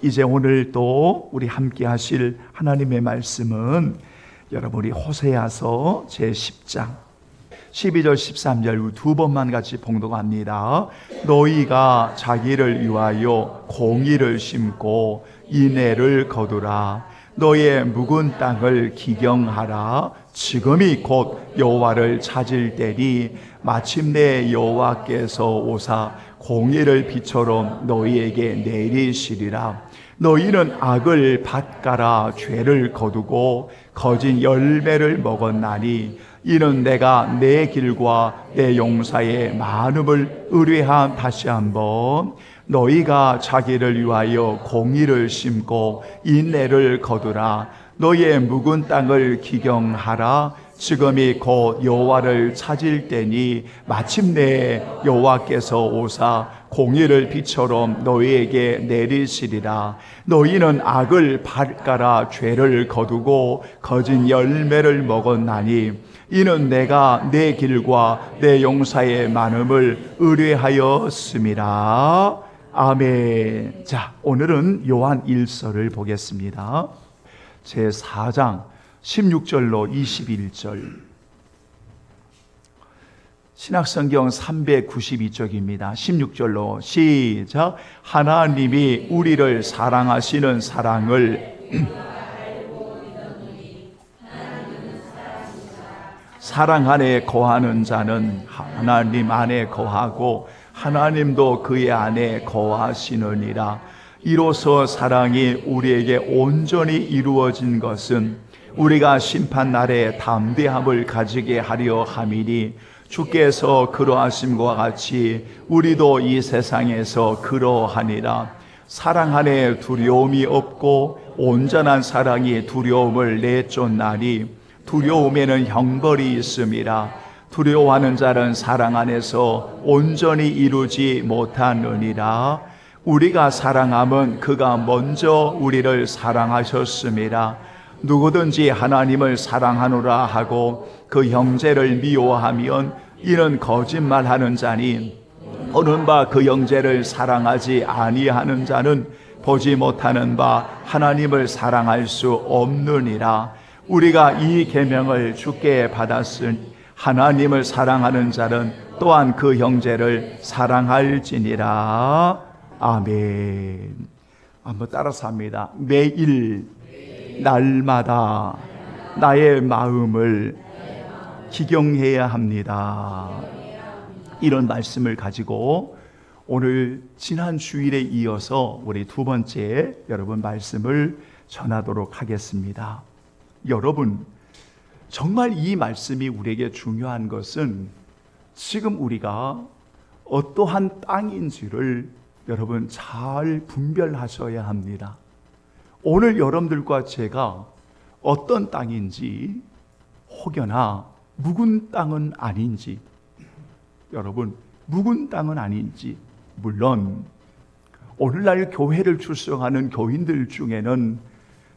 이제 오늘 또 우리 함께 하실 하나님의 말씀은 여러분이 호세아서 제10장 12절 13절 두 번만 같이 봉독합니다. 너희가 자기를 위하여 공의를 심고 인애를 거두라. 너의 묵은 땅을 기경하라. 지금이 곧 여호와를 찾을 때니 마침내 여호와께서 오사 공의를 비처럼 너희에게 내리시리라. 너희는 악을 밭가라 죄를 거두고 거짓 열매를 먹었나니 이는 내가 내 길과 내 용사의 많음을 의뢰한. 다시 한번 너희가 자기를 위하여 공의를 심고 인애를 거두라. 너희의 묵은 땅을 기경하라. 지금이 곧 여호와를 찾을 때니 마침내 여호와께서 오사 공의를 비처럼 너희에게 내리시리라. 너희는 악을 밭가라 죄를 거두고 거짓 열매를 먹었나니 이는 내가 내 길과 내 용사의 많음을 의뢰하였음이라. 아멘. 자, 오늘은 요한 1서를 보겠습니다. 제4장 16절로 21절. 신약성경 392쪽입니다. 16절로 시작. 하나님이 우리를 사랑하시는 사랑을 사랑 안에 거하는 자는 하나님 안에 거하고 하나님도 그의 안에 거하시느니라. 이로써 사랑이 우리에게 온전히 이루어진 것은 우리가 심판날에 담대함을 가지게 하려 함이니 주께서 그러하심과 같이 우리도 이 세상에서 그러하니라. 사랑 안에 두려움이 없고 온전한 사랑이 두려움을 내쫓나니 두려움에는 형벌이 있음이라. 두려워하는 자는 사랑 안에서 온전히 이루지 못하느니라. 우리가 사랑함은 그가 먼저 우리를 사랑하셨음이라. 누구든지 하나님을 사랑하노라 하고 그 형제를 미워하면 이는 거짓말하는 자니 보는 바 그 형제를 사랑하지 아니하는 자는 보지 못하는 바 하나님을 사랑할 수 없느니라. 우리가 이 계명을 주께 받았으니 하나님을 사랑하는 자는 또한 그 형제를 사랑할지니라. 아멘. 한번 따라서 합니다. 매일 날마다 나의 마음을 기경해야 합니다. 이런 말씀을 가지고 오늘 지난 주일에 이어서 우리 두 번째 여러분 말씀을 전하도록 하겠습니다. 여러분, 정말 이 말씀이 우리에게 중요한 것은 지금 우리가 어떠한 땅인지를 여러분 잘 분별하셔야 합니다. 오늘 여러분들과 제가 어떤 땅인지, 혹여나 묵은 땅은 아닌지, 여러분 묵은 땅은 아닌지, 물론 오늘날 교회를 출석하는 교인들 중에는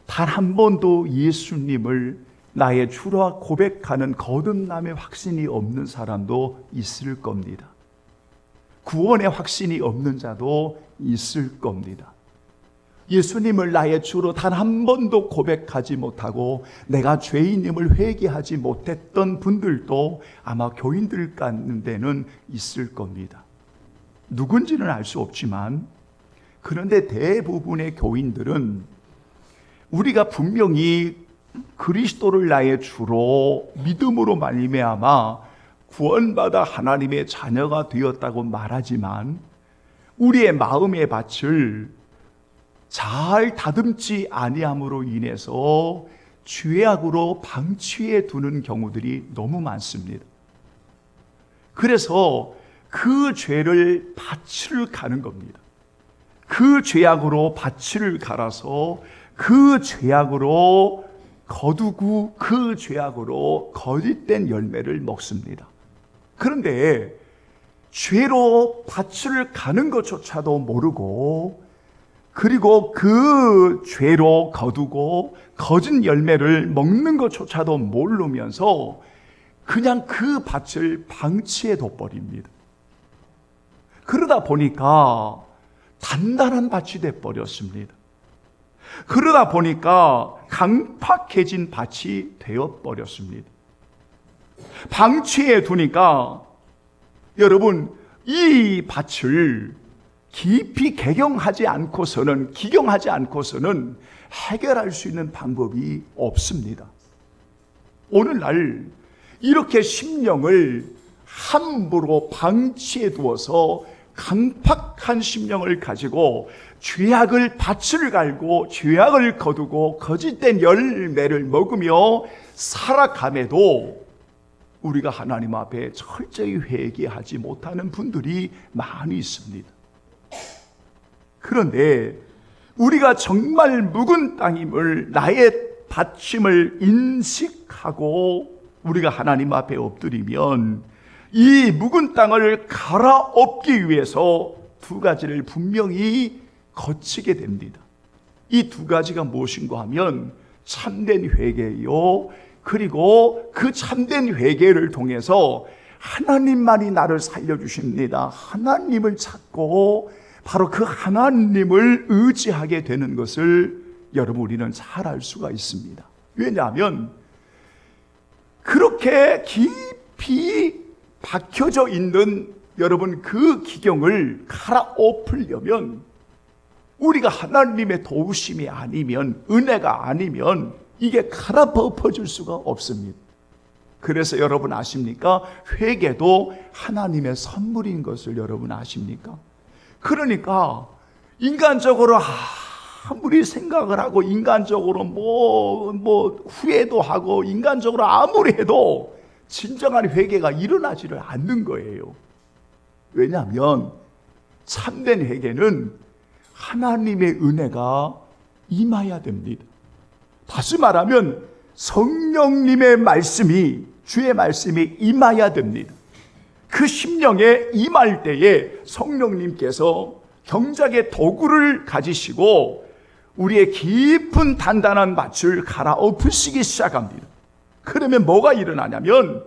단 한 번도 예수님을 나의 주라 고백하는 거듭남의 확신이 없는 사람도 있을 겁니다. 구원의 확신이 없는 자도 있을 겁니다. 예수님을 나의 주로 단 한 번도 고백하지 못하고 내가 죄인임을 회개하지 못했던 분들도 아마 교인들 가운데는 있을 겁니다. 누군지는 알 수 없지만, 그런데 대부분의 교인들은 우리가 분명히 그리스도를 나의 주로 믿음으로 말미암아 구원받아 하나님의 자녀가 되었다고 말하지만 우리의 마음의 밭을 잘 다듬지 아니함으로 인해서 죄악으로 방치해 두는 경우들이 너무 많습니다. 그래서 그 죄를 밭을 가는 겁니다. 그 죄악으로 밭을 갈아서 그 죄악으로 거두고 그 죄악으로 거짓된 열매를 먹습니다. 그런데 죄로 밭을 가는 것조차도 모르고, 그리고 그 죄로 거두고 거짓 열매를 먹는 것조차도 모르면서 그냥 그 밭을 방치해 둬버립니다. 그러다 보니까 단단한 밭이 돼버렸습니다. 그러다 보니까 강팍해진 밭이 되어버렸습니다. 방치해 두니까 여러분, 이 밭을 깊이 기경하지 않고서는 해결할 수 있는 방법이 없습니다. 오늘날 이렇게 심령을 함부로 방치해 두어서 강팍한 심령을 가지고 죄악을 밭을 갈고 죄악을 거두고 거짓된 열매를 먹으며 살아감에도 우리가 하나님 앞에 철저히 회개하지 못하는 분들이 많이 있습니다. 그런데 우리가 정말 묵은 땅임을, 나의 밭임을 인식하고 우리가 하나님 앞에 엎드리면 이 묵은 땅을 갈아엎기 위해서 두 가지를 분명히 거치게 됩니다. 이 두 가지가 무엇인가 하면 참된 회개요, 그리고 그 참된 회개를 통해서 하나님만이 나를 살려주십니다. 하나님을 찾고 바로 그 하나님을 의지하게 되는 것을 여러분, 우리는 잘 알 수가 있습니다. 왜냐하면 그렇게 깊이 박혀져 있는 여러분, 그 기경을 갈아엎으려면 우리가 하나님의 도우심이 아니면, 은혜가 아니면 이게 갈아엎어질 수가 없습니다. 그래서 여러분 아십니까? 회개도 하나님의 선물인 것을 여러분 아십니까? 그러니까 인간적으로 아무리 생각을 하고 인간적으로 후회도 하고 인간적으로 아무리 해도 진정한 회개가 일어나지를 않는 거예요. 왜냐하면 참된 회개는 하나님의 은혜가 임해야 됩니다. 다시 말하면 성령님의 말씀이, 주의 말씀이 임해야 됩니다. 그 심령에 임할 때에 성령님께서 경작의 도구를 가지시고 우리의 깊은 단단한 밭을 갈아엎으시기 시작합니다. 그러면 뭐가 일어나냐면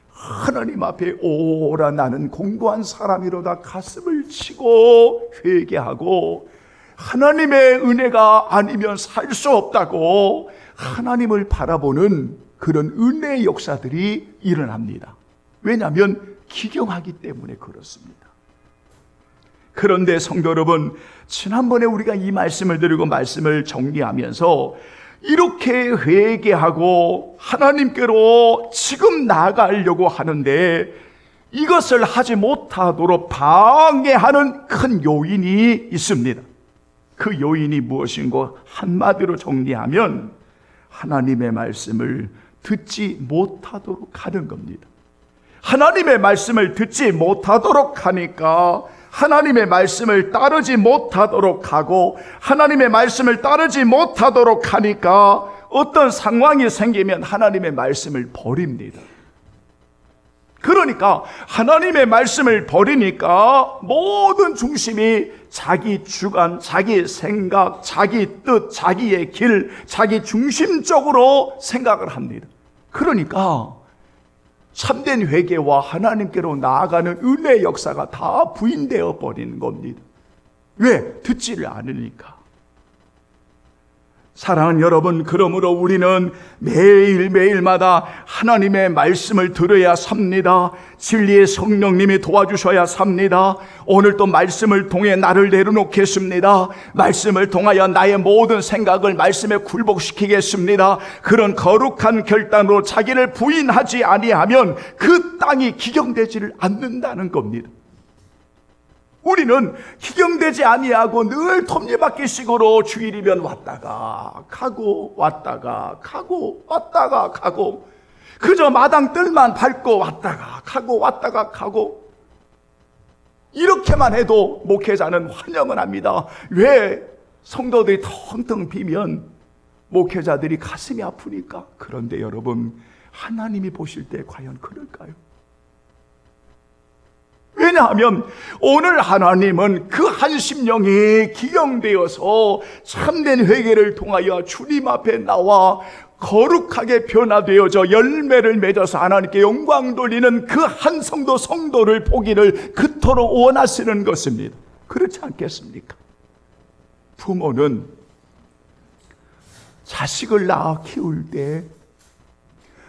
하나님 앞에 오라 나는 공고한 사람이로다 가슴을 치고 회개하고 하나님의 은혜가 아니면 살 수 없다고 하나님을 바라보는 그런 은혜의 역사들이 일어납니다. 왜냐하면 기경하기 때문에 그렇습니다. 그런데 성도 여러분, 지난번에 우리가 이 말씀을 드리고 말씀을 정리하면서 이렇게 회개하고 하나님께로 지금 나아가려고 하는데 이것을 하지 못하도록 방해하는 큰 요인이 있습니다. 그 요인이 무엇인가 한마디로 정리하면 하나님의 말씀을 듣지 못하도록 하는 겁니다. 하나님의 말씀을 듣지 못하도록 하니까 하나님의 말씀을 따르지 못하도록 하고 하나님의 말씀을 따르지 못하도록 하니까 어떤 상황이 생기면 하나님의 말씀을 버립니다. 그러니까 하나님의 말씀을 버리니까 모든 중심이 자기 주관, 자기 생각, 자기 뜻, 자기의 길, 자기 중심적으로 생각을 합니다. 그러니까 참된 회개와 하나님께로 나아가는 은혜의 역사가 다 부인되어 버리는 겁니다. 왜? 듣지를 않으니까. 사랑하는 여러분, 그러므로 우리는 매일매일마다 하나님의 말씀을 들어야 삽니다. 진리의 성령님이 도와주셔야 삽니다. 오늘 또 말씀을 통해 나를 내려놓겠습니다. 말씀을 통하여 나의 모든 생각을 말씀에 굴복시키겠습니다. 그런 거룩한 결단으로 자기를 부인하지 아니하면 그 땅이 기경되지를 않는다는 겁니다. 우리는 기경되지 아니하고 늘 톱니바퀴식으로 주일이면 왔다가 가고 왔다가 가고 왔다가 가고 그저 마당 뜰만 밟고 왔다가 가고 이렇게만 해도 목회자는 환영을 합니다. 왜? 성도들이 텅텅 비면 목회자들이 가슴이 아프니까. 그런데 여러분, 하나님이 보실 때 과연 그럴까요? 왜냐하면 오늘 하나님은 그 한 심령이 기경되어서 참된 회개를 통하여 주님 앞에 나와 거룩하게 변화되어져 열매를 맺어서 하나님께 영광 돌리는 그 한 성도를 보기를 그토록 원하시는 것입니다. 그렇지 않겠습니까? 부모는 자식을 낳아 키울 때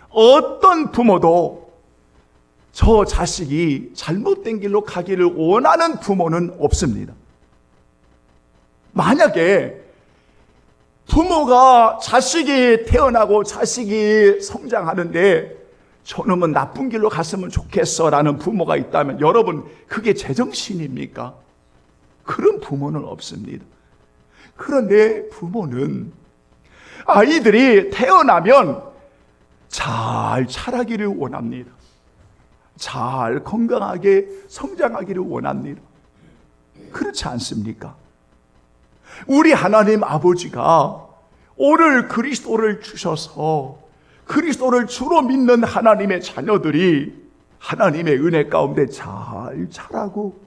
어떤 부모도 저 자식이 잘못된 길로 가기를 원하는 부모는 없습니다. 만약에 부모가 자식이 태어나고 자식이 성장하는데 저놈은 나쁜 길로 갔으면 좋겠어 라는 부모가 있다면 여러분, 그게 제정신입니까? 그런 부모는 없습니다. 그런데 부모는 아이들이 태어나면 잘 자라기를 원합니다. 잘 건강하게 성장하기를 원합니다. 그렇지 않습니까? 우리 하나님 아버지가 오늘 그리스도를 주셔서 그리스도를 주로 믿는 하나님의 자녀들이 하나님의 은혜 가운데 잘 자라고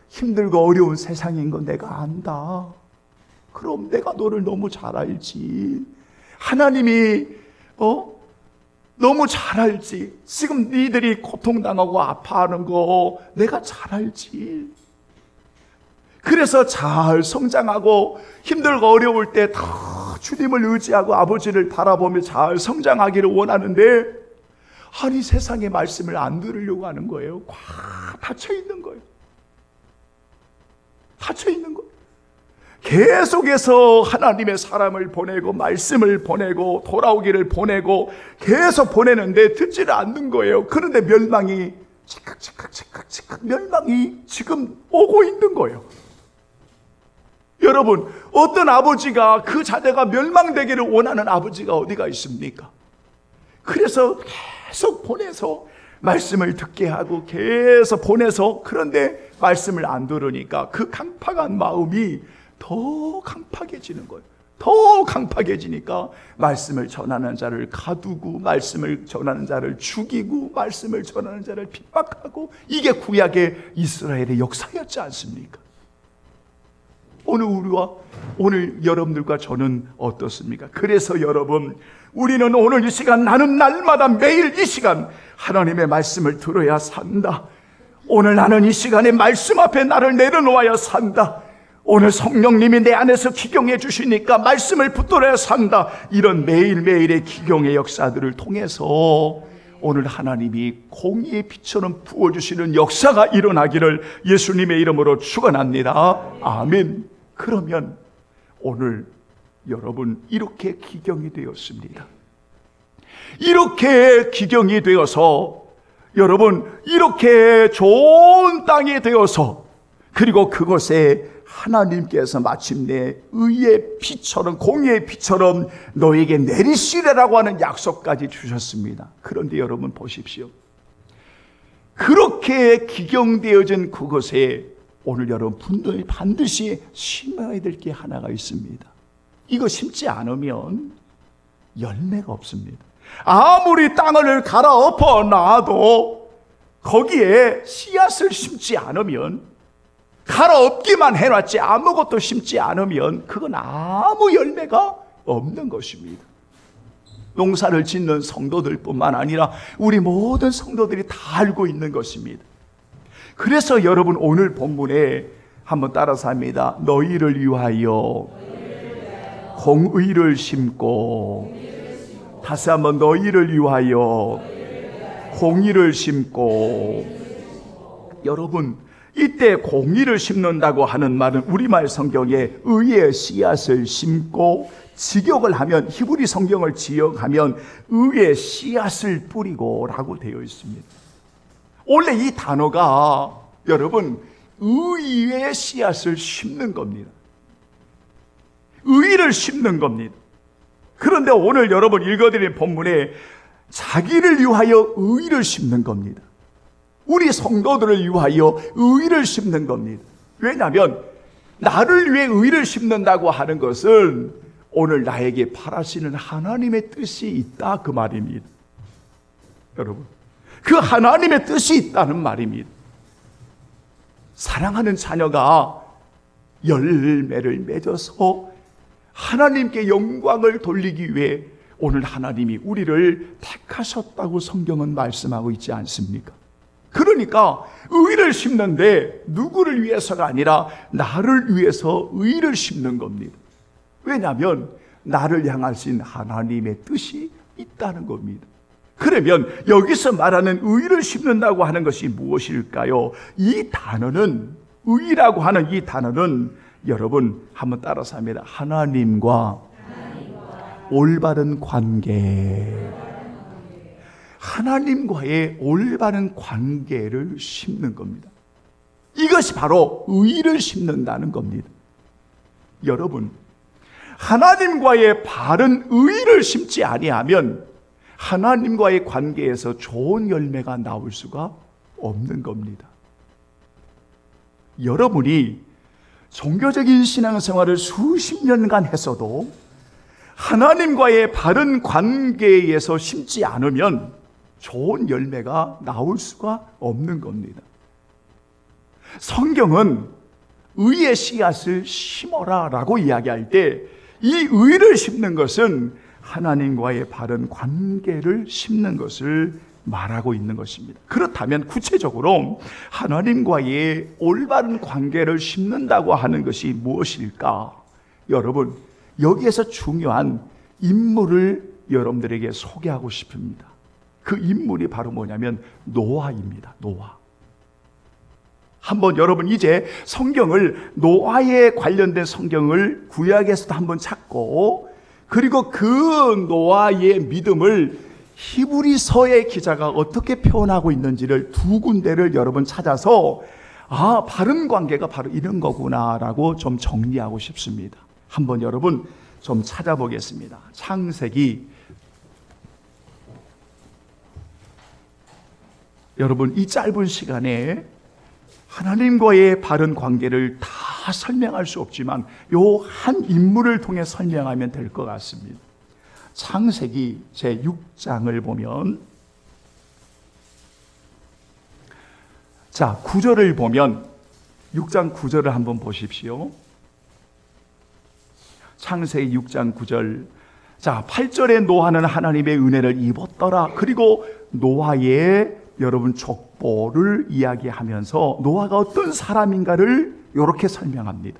힘들고 어려운 세상인 건 내가 안다. 그럼 내가 너를 너무 잘 알지. 하나님이 너무 잘 알지. 지금 니들이 고통당하고 아파하는 거 내가 잘 알지. 그래서 잘 성장하고 힘들고 어려울 때 다 주님을 의지하고 아버지를 바라보며 잘 성장하기를 원하는데, 아니 세상의 말씀을 안 들으려고 하는 거예요. 꽉 닫혀 있는 거예요. 닫혀 있는 거예요. 계속해서 하나님의 사람을 보내고 말씀을 보내고 돌아오기를 보내고 계속 보내는데 듣지를 않는 거예요. 그런데 멸망이 즉각 멸망이 지금 오고 있는 거예요. 여러분, 어떤 아버지가 그 자녀가 멸망되기를 원하는 아버지가 어디가 있습니까? 그래서 계속 보내서 말씀을 듣게 하고 계속 보내서, 그런데 말씀을 안 들으니까 그 강팍한 마음이 더 강팍해지는 거예요. 더 강팍해지니까 말씀을 전하는 자를 가두고 말씀을 전하는 자를 죽이고 말씀을 전하는 자를 핍박하고, 이게 구약의 이스라엘의 역사였지 않습니까? 오늘 여러분들과 저는 어떻습니까? 그래서 여러분, 우리는 오늘 이 시간, 나는 날마다 매일 이 시간 하나님의 말씀을 들어야 산다. 오늘 나는 이 시간에 말씀 앞에 나를 내려놓아야 산다. 오늘 성령님이 내 안에서 기경해 주시니까 말씀을 붙들어야 산다. 이런 매일매일의 기경의 역사들을 통해서 오늘 하나님이 공의의 빛처럼 부어주시는 역사가 일어나기를 예수님의 이름으로 축원합니다. 아멘. 그러면 오늘 여러분, 이렇게 기경이 되었습니다. 이렇게 기경이 되어서 여러분, 이렇게 좋은 땅이 되어서, 그리고 그곳에 하나님께서 마침내 의의 빛처럼 공의의 빛처럼 너에게 내리시리라고 하는 약속까지 주셨습니다. 그런데 여러분 보십시오. 그렇게 기경되어진 그곳에 오늘 여러분 분명히 반드시 심어야 될 게 하나가 있습니다. 이거 심지 않으면 열매가 없습니다. 아무리 땅을 갈아엎어 놔도 거기에 씨앗을 심지 않으면, 갈아엎기만 해놨지 아무것도 심지 않으면 그건 아무 열매가 없는 것입니다. 농사를 짓는 성도들 뿐만 아니라 우리 모든 성도들이 다 알고 있는 것입니다. 그래서 여러분, 오늘 본문에 한번 따라서 합니다. 너희를 위하여 공의를 심고, 다시 한번 너희를 위하여 공의를 심고. 여러분, 이때 공의를 심는다고 하는 말은 우리말 성경에 의의 씨앗을 심고, 직역을 하면, 히브리 성경을 직역하면 의의 씨앗을 뿌리고 라고 되어 있습니다. 원래 이 단어가 여러분 의의 씨앗을 심는 겁니다. 의를 심는 겁니다. 그런데 오늘 여러분 읽어드린 본문에 자기를 위하여 의를 심는 겁니다. 우리 성도들을 위하여 의를 심는 겁니다. 왜냐하면 나를 위해 의를 심는다고 하는 것은 오늘 나에게 바라시는 하나님의 뜻이 있다, 그 말입니다. 여러분, 그 하나님의 뜻이 있다는 말입니다. 사랑하는 자녀가 열매를 맺어서 하나님께 영광을 돌리기 위해 오늘 하나님이 우리를 택하셨다고 성경은 말씀하고 있지 않습니까? 그러니까 의를 심는데 누구를 위해서가 아니라 나를 위해서 의를 심는 겁니다. 왜냐하면 나를 향하신 하나님의 뜻이 있다는 겁니다. 그러면 여기서 말하는 의를 심는다고 하는 것이 무엇일까요? 이 단어는, 의라고 하는 이 단어는 여러분 한번 따라서 합니다. 하나님과 올바른 관계, 하나님과의 올바른 관계를 심는 겁니다. 이것이 바로 의를 심는다는 겁니다. 여러분, 하나님과의 바른 의를 심지 아니하면 하나님과의 관계에서 좋은 열매가 나올 수가 없는 겁니다. 여러분이 종교적인 신앙생활을 수십 년간 했어도 하나님과의 바른 관계에서 심지 않으면 좋은 열매가 나올 수가 없는 겁니다. 성경은 의의 씨앗을 심어라 라고 이야기할 때 이 의를 심는 것은 하나님과의 바른 관계를 심는 것을 말하고 있는 것입니다. 그렇다면 구체적으로 하나님과의 올바른 관계를 심는다고 하는 것이 무엇일까? 여러분, 여기에서 중요한 인물을 여러분들에게 소개하고 싶습니다. 그 인물이 바로 뭐냐면 노아입니다. 노아. 한번 여러분 이제 성경을, 노아에 관련된 성경을 구약에서도 한번 찾고, 그리고 그 노아의 믿음을 히브리서의 기자가 어떻게 표현하고 있는지를 두 군데를 여러분 찾아서 바른 관계가 바로 이런 거구나라고 좀 정리하고 싶습니다. 한번 여러분 좀 찾아보겠습니다. 창세기, 여러분 이 짧은 시간에 하나님과의 바른 관계를 다 설명할 수 없지만 요 한 인물을 통해 설명하면 될 것 같습니다. 창세기 제6장을 보면, 자 9절을 보면, 6장 9절을 한번 보십시오. 창세기 6장 9절. 자 8절에 노아는 하나님의 은혜를 입었더라. 그리고 노아의 여러분 족보를 이야기하면서 노아가 어떤 사람인가를 이렇게 설명합니다.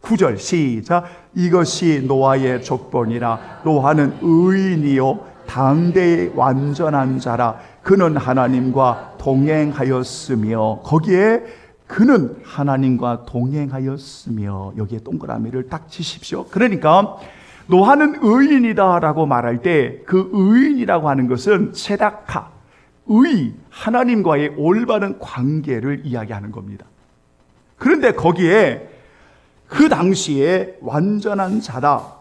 9절 시작. 이것이 노아의 족보니라. 노아는 의인이요 당대의 완전한 자라. 그는 하나님과 동행하였으며, 거기에 그는 하나님과 동행하였으며, 여기에 동그라미를 딱 치십시오. 그러니까 노아는 의인이다라고 말할 때 그 의인이라고 하는 것은 체다카, 의, 하나님과의 올바른 관계를 이야기하는 겁니다. 그런데 거기에 그 당시에 완전한 자다,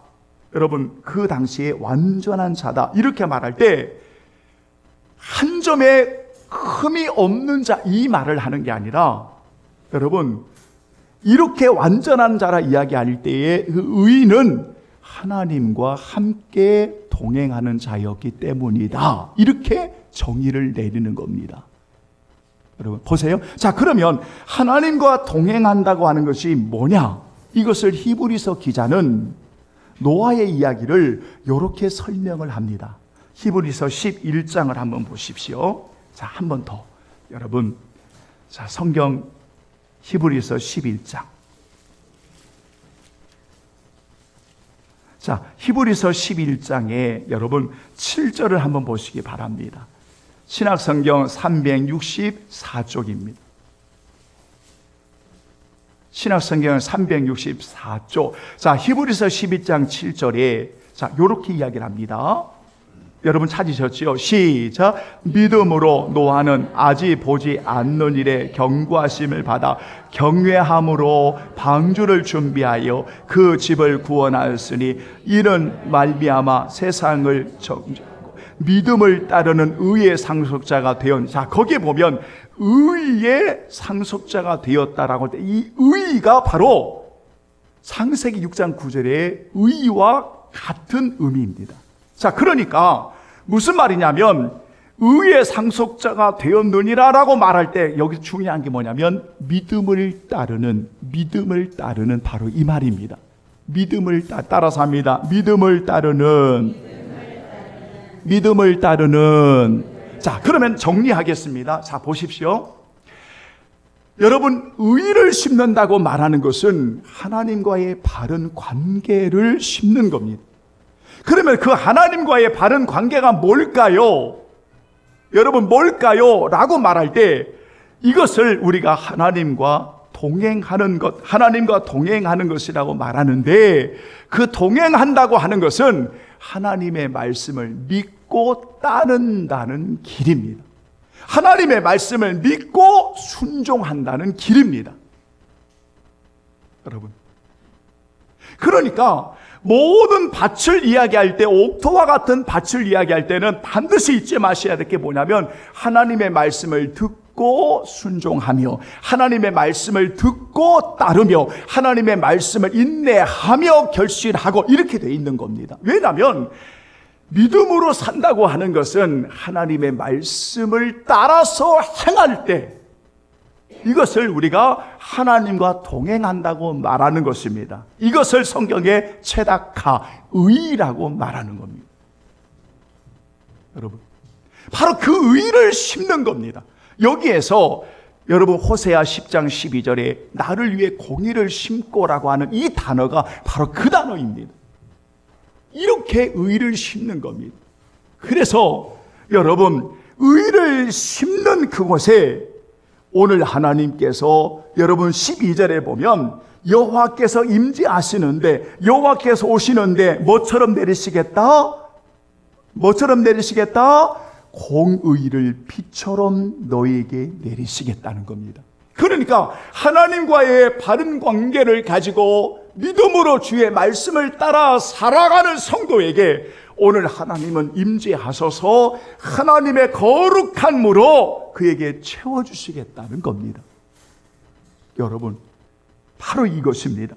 여러분 그 당시에 완전한 자다 이렇게 말할 때 한 점에 흠이 없는 자, 이 말을 하는 게 아니라, 여러분 이렇게 완전한 자라 이야기할 때에 그 의인은 하나님과 함께 동행하는 자였기 때문이다, 이렇게 정의를 내리는 겁니다. 여러분 보세요. 자 그러면 하나님과 동행한다고 하는 것이 뭐냐? 이것을 히브리서 기자는 노아의 이야기를 이렇게 설명을 합니다. 히브리서 11장을 한번 보십시오. 자 한 번 더 여러분, 자 성경 히브리서 11장. 자 히브리서 11장에 여러분 7절을 한번 보시기 바랍니다. 신약성경 364쪽입니다. 신약성경 364쪽. 자, 히브리서 12장 7절에 자, 요렇게 이야기를 합니다. 여러분 찾으셨지요? 시작. 믿음으로 노아는 아직 보지 않는 일에 경고하심을 받아 경외함으로 방주를 준비하여 그 집을 구원하였으니 이는 말미암아 세상을 믿음을 따르는 의의 상속자가 되었. 자 거기에 보면 의의 상속자가 되었다라고 할 때 이 의가 바로 창세기 6장 9절의 의와 같은 의미입니다. 자 그러니까 무슨 말이냐면 의의 상속자가 되었느니라라고 말할 때 여기 중요한 게 뭐냐면 믿음을 따르는 바로 이 말입니다. 믿음을 따라서 합니다. 믿음을 따르는. 자 그러면 정리하겠습니다. 자 보십시오. 여러분 의를 심는다고 말하는 것은 하나님과의 바른 관계를 심는 겁니다. 그러면 그 하나님과의 바른 관계가 뭘까요? 여러분, 뭘까요? 라고 말할 때 이것을 우리가 하나님과 동행하는 것, 하나님과 동행하는 것이라고 말하는데, 그 동행한다고 하는 것은 하나님의 말씀을 믿고 따른다는 길입니다. 하나님의 말씀을 믿고 순종한다는 길입니다. 여러분, 그러니까 모든 밭을 이야기할 때, 옥토와 같은 밭을 이야기할 때는 반드시 잊지 마셔야 될 게 뭐냐면, 하나님의 말씀을 듣고 순종하며, 하나님의 말씀을 듣고 따르며, 하나님의 말씀을 인내하며 결실하고, 이렇게 돼 있는 겁니다. 왜냐하면 믿음으로 산다고 하는 것은 하나님의 말씀을 따라서 행할 때, 이것을 우리가 하나님과 동행한다고 말하는 것입니다. 이것을 성경에 체다카, 의라고 말하는 겁니다. 여러분, 바로 그 의를 심는 겁니다. 여기에서 여러분, 호세아 10장 12절에 나를 위해 공의를 심고라고 하는 이 단어가 바로 그 단어입니다. 이렇게 의를 심는 겁니다. 그래서 여러분, 의를 심는 그곳에 오늘 하나님께서 여러분 12절에 보면 여호와께서 임재하시는데, 여호와께서 오시는데 뭐처럼 내리시겠다? 뭐처럼 내리시겠다? 공의를 비처럼 너에게 내리시겠다는 겁니다. 그러니까 하나님과의 바른 관계를 가지고 믿음으로 주의 말씀을 따라 살아가는 성도에게 오늘 하나님은 임재하셔서 하나님의 거룩한 무로 그에게 채워주시겠다는 겁니다. 여러분, 바로 이것입니다.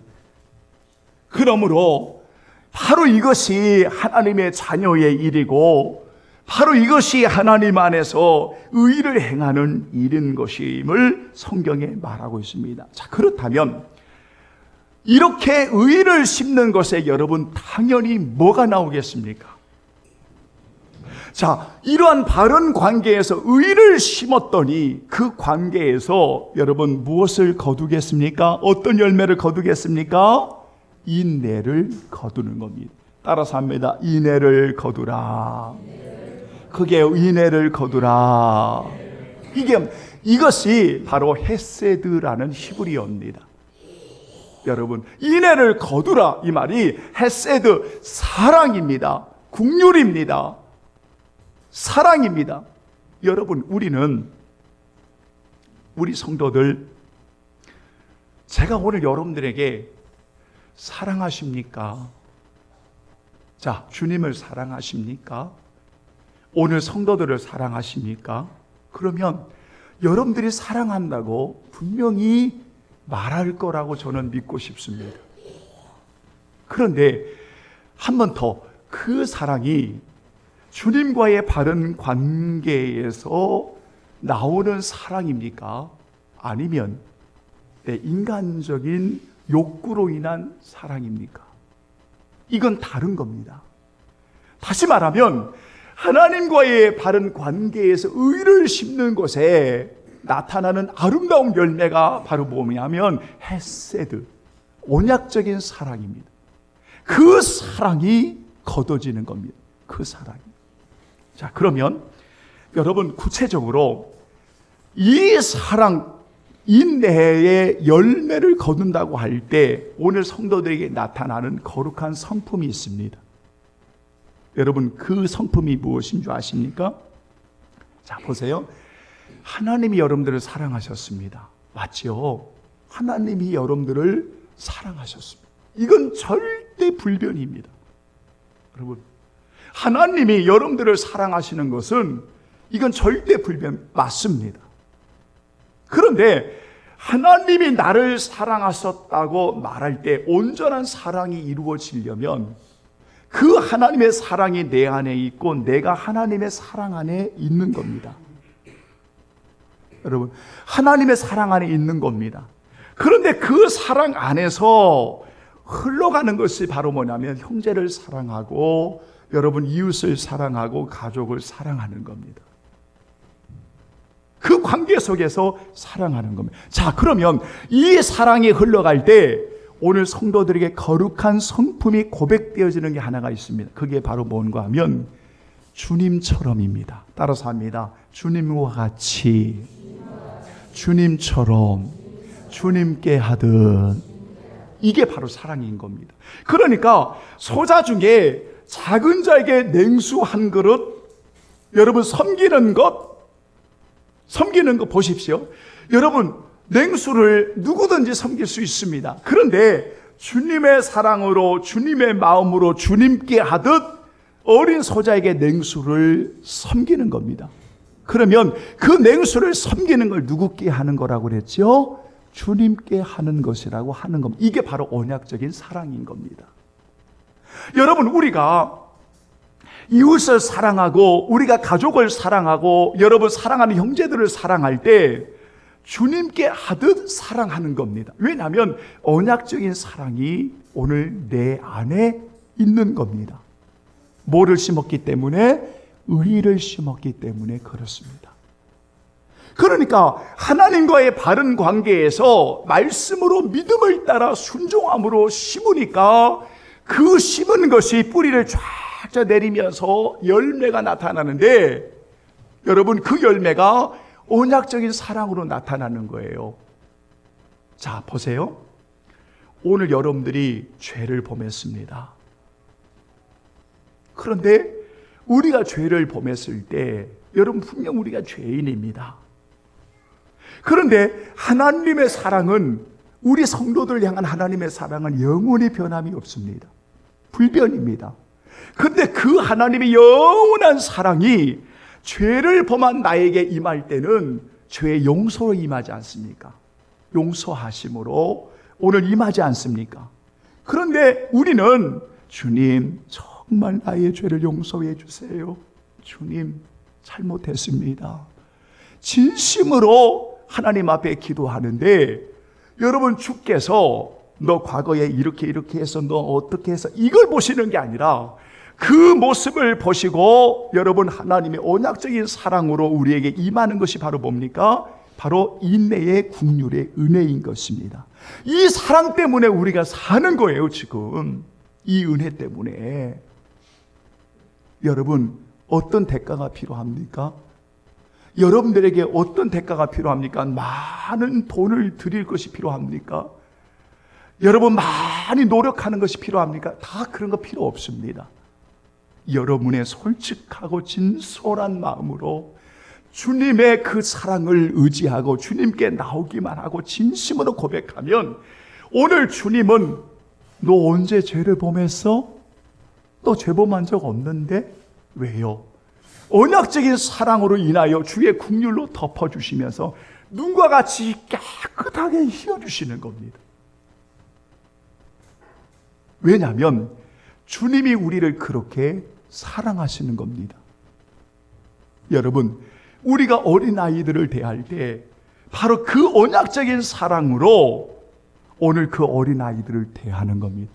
그러므로 바로 이것이 하나님의 자녀의 일이고, 바로 이것이 하나님 안에서 의를 행하는 일인 것임을 성경에 말하고 있습니다. 자, 그렇다면 이렇게 의를 심는 것에 여러분, 당연히 뭐가 나오겠습니까? 자, 이러한 바른 관계에서 의를 심었더니 그 관계에서 여러분 무엇을 거두겠습니까? 어떤 열매를 거두겠습니까? 인내를 거두는 겁니다. 따라서 합니다. 인내를 거두라. 그게 인내를 거두라. 이것이 바로 헤세드라는 히브리어입니다. 여러분, 인내를 거두라, 이 말이 헤세드, 사랑입니다. 긍휼입니다. 사랑입니다. 여러분, 우리 성도들, 제가 오늘 여러분들에게 사랑하십니까? 자, 주님을 사랑하십니까? 오늘 성도들을 사랑하십니까? 그러면 여러분들이 사랑한다고 분명히 말할 거라고 저는 믿고 싶습니다. 그런데 한 번 더, 그 사랑이 주님과의 바른 관계에서 나오는 사랑입니까? 아니면 내 인간적인 욕구로 인한 사랑입니까? 이건 다른 겁니다. 다시 말하면 하나님과의 바른 관계에서 의를 심는 곳에 나타나는 아름다운 열매가 바로 뭐냐면 헤세드, 언약적인 사랑입니다. 그 사랑이 거둬지는 겁니다. 그 사랑이. 자, 그러면 여러분, 구체적으로 이 사랑, 인내의 열매를 거둔다고 할 때 오늘 성도들에게 나타나는 거룩한 성품이 있습니다. 여러분, 그 성품이 무엇인 줄 아십니까? 자, 보세요. 하나님이 여러분들을 사랑하셨습니다. 맞죠? 하나님이 여러분들을 사랑하셨습니다. 이건 절대 불변입니다. 여러분, 하나님이 여러분들을 사랑하시는 것은 이건 절대 불변 맞습니다. 그런데 하나님이 나를 사랑하셨다고 말할 때 온전한 사랑이 이루어지려면 그 하나님의 사랑이 내 안에 있고 내가 하나님의 사랑 안에 있는 겁니다. 여러분, 하나님의 사랑 안에 있는 겁니다. 그런데 그 사랑 안에서 흘러가는 것이 바로 뭐냐면 형제를 사랑하고 여러분 이웃을 사랑하고 가족을 사랑하는 겁니다. 그 관계 속에서 사랑하는 겁니다. 자, 그러면 이 사랑이 흘러갈 때 오늘 성도들에게 거룩한 성품이 고백되어지는 게 하나가 있습니다. 그게 바로 뭔가 하면 주님처럼입니다. 따라서 합니다. 주님과 같이, 주님처럼, 주님께 하듯. 이게 바로 사랑인 겁니다. 그러니까 소자 중에 작은 자에게 냉수 한 그릇, 여러분 섬기는 것 보십시오. 여러분 냉수를 누구든지 섬길 수 있습니다. 그런데 주님의 사랑으로, 주님의 마음으로 주님께 하듯 어린 소자에게 냉수를 섬기는 겁니다. 그러면 그 냉수를 섬기는 걸 누구께 하는 거라고 그랬죠? 주님께 하는 것이라고 하는 겁니다. 이게 바로 언약적인 사랑인 겁니다. 여러분, 우리가 이웃을 사랑하고 우리가 가족을 사랑하고 여러분 사랑하는 형제들을 사랑할 때 주님께 하듯 사랑하는 겁니다. 왜냐하면 언약적인 사랑이 오늘 내 안에 있는 겁니다. 뭐를 심었기 때문에? 의를 심었기 때문에 그렇습니다. 그러니까 하나님과의 바른 관계에서 말씀으로 믿음을 따라 순종함으로 심으니까 그 심은 것이 뿌리를 쫙 내리면서 열매가 나타나는데 여러분 그 열매가 언약적인 사랑으로 나타나는 거예요. 자, 보세요. 오늘 여러분들이 죄를 범했습니다. 그런데 우리가 죄를 범했을 때 여러분 분명 우리가 죄인입니다. 그런데 하나님의 사랑은, 우리 성도들 향한 하나님의 사랑은 영원히 변함이 없습니다. 불변입니다. 근데 그 하나님의 영원한 사랑이 죄를 범한 나에게 임할 때는 죄의 용서로 임하지 않습니까? 용서하심으로 오늘 임하지 않습니까? 그런데 우리는 주님 정말 나의 죄를 용서해 주세요. 주님 잘못했습니다. 진심으로 하나님 앞에 기도하는데 여러분 주께서 너 과거에 이렇게 해서 너 어떻게 해서 이걸 보시는 게 아니라 그 모습을 보시고 여러분 하나님의 언약적인 사랑으로 우리에게 임하는 것이 바로 뭡니까? 바로 인내의 국률의 은혜인 것입니다. 이 사랑 때문에 우리가 사는 거예요. 지금 이 은혜 때문에. 여러분 어떤 대가가 필요합니까? 여러분들에게 어떤 대가가 필요합니까? 많은 돈을 드릴 것이 필요합니까? 여러분 많이 노력하는 것이 필요합니까? 다 그런 거 필요 없습니다. 여러분의 솔직하고 진솔한 마음으로 주님의 그 사랑을 의지하고 주님께 나오기만 하고 진심으로 고백하면 오늘 주님은 너 언제 죄를 범했어? 너 죄 범한 적 없는데? 왜요? 언약적인 사랑으로 인하여 주의 국률로 덮어주시면서 눈과 같이 깨끗하게 휘어주시는 겁니다. 왜냐하면 주님이 우리를 그렇게 사랑하시는 겁니다. 여러분, 우리가 어린아이들을 대할 때 바로 그 언약적인 사랑으로 오늘 그 어린아이들을 대하는 겁니다.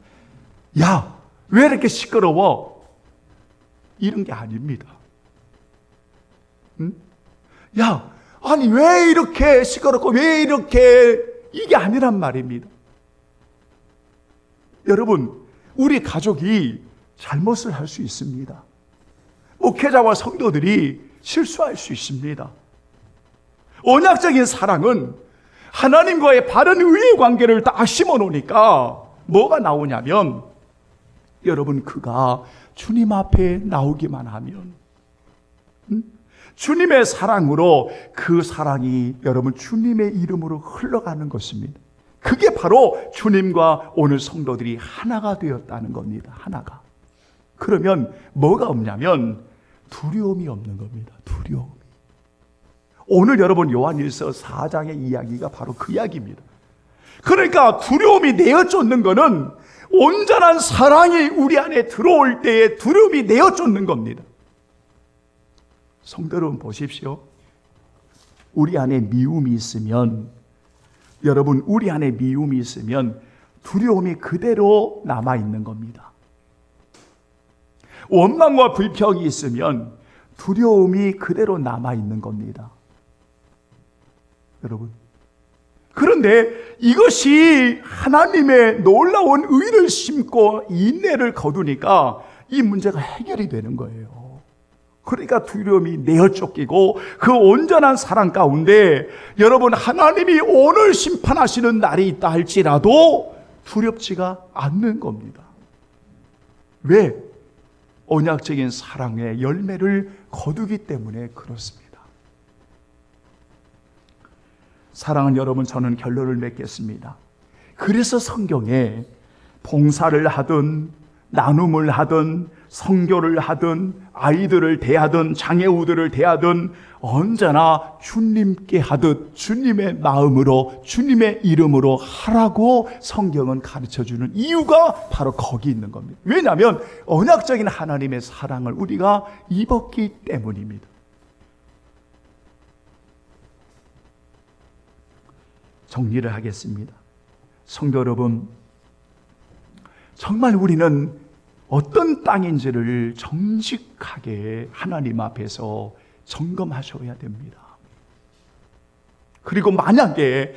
야, 왜 이렇게 시끄러워? 이런 게 아닙니다. 응? 야, 아니 왜 이렇게 시끄럽고 왜 이렇게, 이게 아니란 말입니다. 여러분, 우리 가족이 잘못을 할 수 있습니다. 목회자와 성도들이 실수할 수 있습니다. 언약적인 사랑은 하나님과의 바른 의의 관계를 딱 심어 놓으니까 뭐가 나오냐면 여러분 그가 주님 앞에 나오기만 하면 주님의 사랑으로 그 사랑이 여러분 주님의 이름으로 흘러가는 것입니다. 그게 바로 주님과 오늘 성도들이 하나가 되었다는 겁니다. 하나가. 그러면 뭐가 없냐면 두려움이 없는 겁니다. 두려움이. 오늘 여러분 요한일서 4장의 이야기가 바로 그 이야기입니다. 그러니까 두려움이 내어쫓는 거는 온전한 사랑이 우리 안에 들어올 때에 두려움이 내어쫓는 겁니다. 성도 여러분 보십시오. 우리 안에 미움이 있으면, 여러분 우리 안에 미움이 있으면 두려움이 그대로 남아있는 겁니다. 원망과 불평이 있으면 두려움이 그대로 남아있는 겁니다. 여러분, 그런데 이것이 하나님의 놀라운 의를 심고 인내를 거두니까 이 문제가 해결이 되는 거예요. 그러니까 두려움이 내어 쫓기고 그 온전한 사랑 가운데 여러분, 하나님이 오늘 심판하시는 날이 있다 할지라도 두렵지가 않는 겁니다. 왜? 언약적인 사랑의 열매를 거두기 때문에 그렇습니다. 사랑하는 여러분, 저는 결론을 맺겠습니다. 그래서 성경에 봉사를 하든 나눔을 하든 선교를 하든 아이들을 대하든 장애우들을 대하든 언제나 주님께 하듯 주님의 마음으로 주님의 이름으로 하라고 성경은 가르쳐주는 이유가 바로 거기 있는 겁니다. 왜냐하면 언약적인 하나님의 사랑을 우리가 입었기 때문입니다. 정리를 하겠습니다. 성도 여러분, 정말 우리는 어떤 땅인지를 정직하게 하나님 앞에서 점검하셔야 됩니다. 그리고 만약에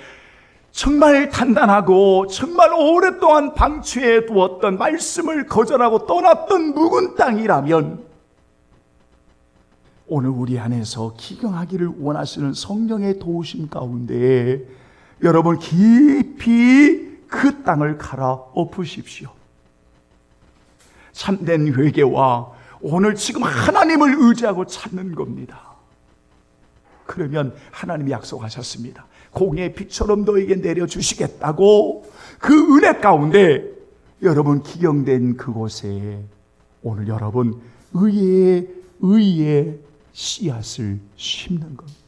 정말 단단하고 정말 오랫동안 방치해 두었던 말씀을 거절하고 떠났던 묵은 땅이라면 오늘 우리 안에서 기경하기를 원하시는 성령의 도우심 가운데 여러분 깊이 그 땅을 갈아엎으십시오. 참된 회개와 오늘 지금 하나님을 의지하고 찾는 겁니다. 그러면 하나님이 약속하셨습니다. 공의 빛처럼 너에게 내려주시겠다고 그 은혜 가운데 여러분 기경된 그곳에 오늘 여러분 의의 씨앗을 심는 겁니다.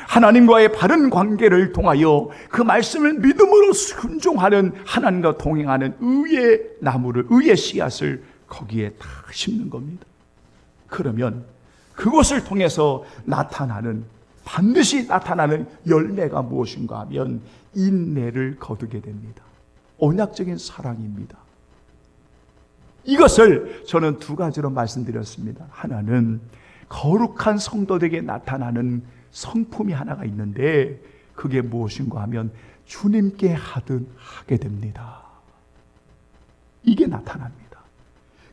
하나님과의 바른 관계를 통하여 그 말씀을 믿음으로 순종하는 하나님과 동행하는 의의 나무를, 의의 씨앗을 거기에 다 심는 겁니다. 그러면 그것을 통해서 반드시 나타나는 열매가 무엇인가 하면 인내를 거두게 됩니다. 언약적인 사랑입니다. 이것을 저는 두 가지로 말씀드렸습니다. 하나는 거룩한 성도들에게 나타나는 성품이 하나가 있는데 그게 무엇인가 하면 주님께 하듯 하게 됩니다. 이게 나타납니다.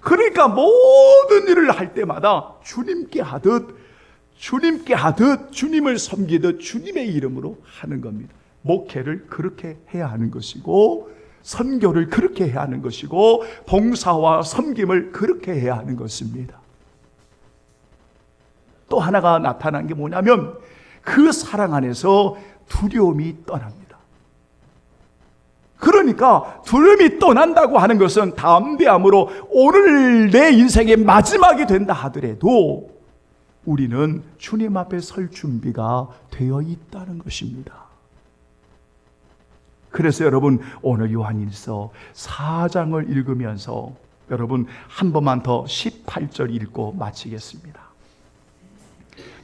그러니까 모든 일을 할 때마다 주님께 하듯 주님을 섬기듯 주님의 이름으로 하는 겁니다. 목회를 그렇게 해야 하는 것이고 선교를 그렇게 해야 하는 것이고 봉사와 섬김을 그렇게 해야 하는 것입니다. 또 하나가 나타난 게 뭐냐면 그 사랑 안에서 두려움이 떠납니다. 그러니까 두려움이 떠난다고 하는 것은 담대함으로 오늘 내 인생의 마지막이 된다 하더라도 우리는 주님 앞에 설 준비가 되어 있다는 것입니다. 그래서 여러분 오늘 요한일서 4장을 읽으면서 여러분 한 번만 더 18절 읽고 마치겠습니다.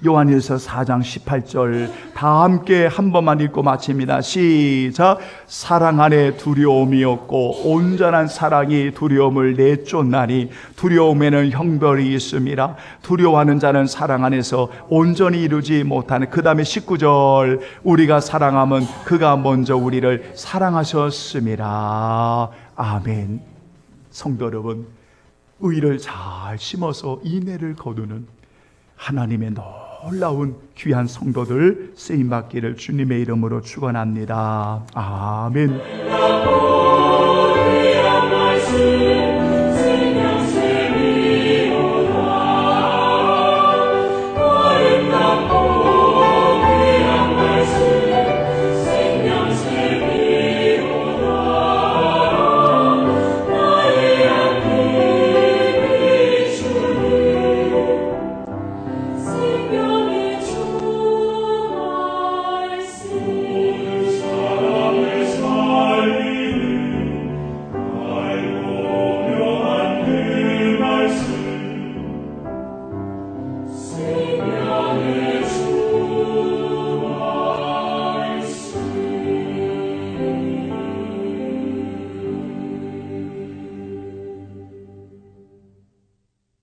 요한일서 4장 18절 다 함께 한 번만 읽고 마칩니다. 시작. 사랑 안에 두려움이 없고 온전한 사랑이 두려움을 내쫓나니 두려움에는 형벌이 있음이라. 두려워하는 자는 사랑 안에서 온전히 이루지 못하는. 그 다음에 19절 우리가 사랑하면 그가 먼저 우리를 사랑하셨음이라. 아멘. 성도 여러분, 의를 잘 심어서 인애를 거두는 하나님의 놀라운 귀한 성도들 쓰임받기를 주님의 이름으로 축원합니다. 아멘.